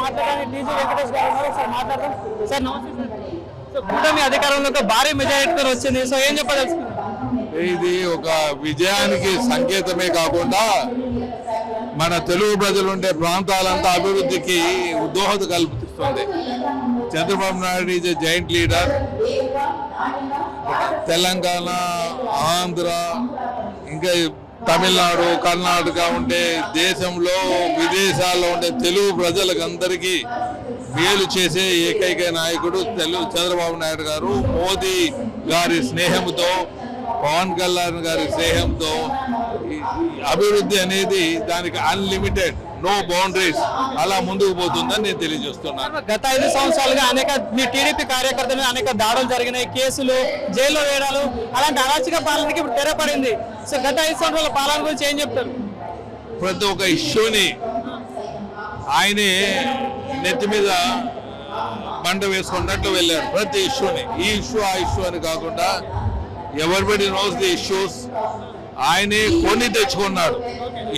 మాట్లాడడానికి టీజీ వెంకటేష్ గారు ఉన్నారు. ఒకసారి మాట్లాడదాం. సార్ నమస్తే సార్. సో కూటమి అధికారంలో భారీ మెజారిటీతో వచ్చింది. సో ఏం చెప్పదలుచుకున్నారు? ఇది ఒక విజయానికి సంకేతమే కాకుండా మన తెలుగు ప్రజలు ఉండే ప్రాంతాలంతా అభివృద్ధికి దోహద కల్పిస్తుంది. Chandrababu Naidu is a giant leader. Telangana, Andhra, ఇంకా తమిళనాడు, కర్ణాటక ఉండే దేశంలో విదేశాల్లో ఉండే తెలుగు ప్రజలకు అందరికీ మేలు చేసే ఏకైక నాయకుడు చంద్రబాబు నాయుడు గారు. మోదీ గారి స్నేహంతో, పవన్ కళ్యాణ్ గారి స్నేహంతో అభివృద్ధి అనేది దానికి అన్లిమిటెడ్, నో బౌండరీస్ అలా ముందుకు పోతుందని నేను తెలియజేస్తున్నాను. గత 5 సంవత్సరాలుగా అనేక మీ టీడీపీ కార్యకర్తల మీద అనేక దాడులు జరిగినాయి, కేసులు, జైల్లో వేయడాలు, అలాంటి అరాచక పాలనకి ఇప్పుడు తెరపడింది. సో గత 5 సంవత్సరాల పాలన గురించి ఏం చెప్తారు? ప్రతి ఒక్క ఇష్యూని ఆయనే నెత్తి మీద బండ వేసుకున్నట్లు వెళ్ళారు. ప్రతి ఇష్యూని, ఈ ఇష్యూ ఆ ఇష్యూ అని కాకుండా ఎవరిబడి నోస్ ది ఇష్యూస్. ఆయనే కొని తెచ్చుకున్నాడు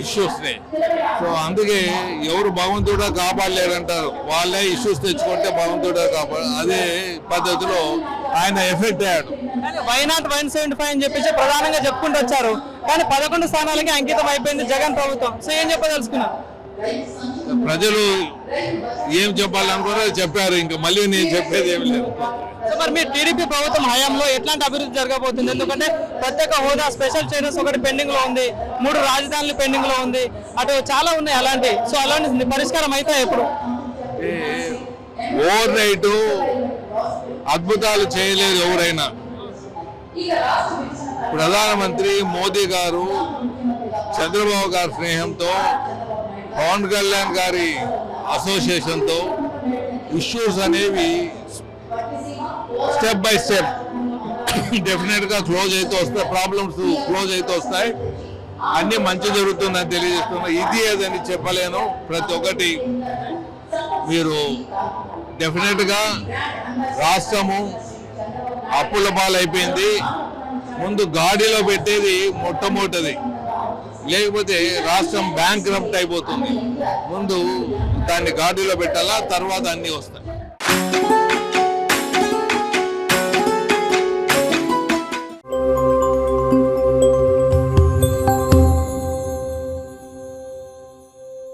ఇష్యూస్ని. సో అందుకే ఎవరు భగవంతుడా కాపాడలేరంటారు, వాళ్ళే ఇష్యూస్ తెచ్చుకుంటే భగవంతుడా అదే పద్ధతిలో ఆయన ఎఫెక్ట్ అయ్యాడు. వై నాట్ 175 అని చెప్పేసి ప్రధానంగా చెప్పుకుంటూ వచ్చారు. కానీ 11 స్థానాలకి అంకితం అయిపోయింది జగన్ ప్రభుత్వం. సో ఏం చెప్పదలుచుకున్నారు? ప్రజలు ఏం చెప్పాలనుకున్నారో చెప్పారు. ఇంకా మళ్ళీ నేను చెప్పేది ఏమి లేదు. సో మరి మీ టీడీపీ ప్రభుత్వం హయాంలో ఎట్లాంటి అభివృద్ధి జరగబోతుంది? ఎందుకంటే ప్రత్యేక హోదా, స్పెషల్ స్టేటస్ ఒకటి పెండింగ్ లో ఉంది, 3 రాజధానులు పెండింగ్ లో ఉంది, అటు చాలా ఉన్నాయి అలాంటి. సో అలాంటి పరిష్కారం అయితే ఎప్పుడు? ఓవర్ నైట్ అద్భుతాలు చేయలేదు ఎవరైనా. ప్రధానమంత్రి మోదీ గారు చంద్రబాబు గారి స్నేహంతో, పవన్ కళ్యాణ్ గారి అసోసియేషన్తో ఇష్యూస్ అనేవి స్టెప్ బై స్టెప్ డెఫినెట్ గా క్లోజ్ అయితే వస్తాయి. ప్రాబ్లమ్స్ క్లోజ్ అయితే వస్తాయి. అన్ని మంచి జరుగుతుందని తెలియజేస్తున్నా. ఇది ఏదని చెప్పలేను. ప్రతి ఒక్కటి మీరు డెఫినెట్ గా రాష్ట్రము అప్పుల పాలైపోయింది. ముందు గాడిలో పెట్టేది మొట్టమొదటిది, లేకపోతే రాష్ట్రం బ్యాంక్ రప్ట్ అయిపోతుంది. ముందు దాన్ని గాడిలో పెట్టాలా, తర్వాత అన్ని వస్తాయి.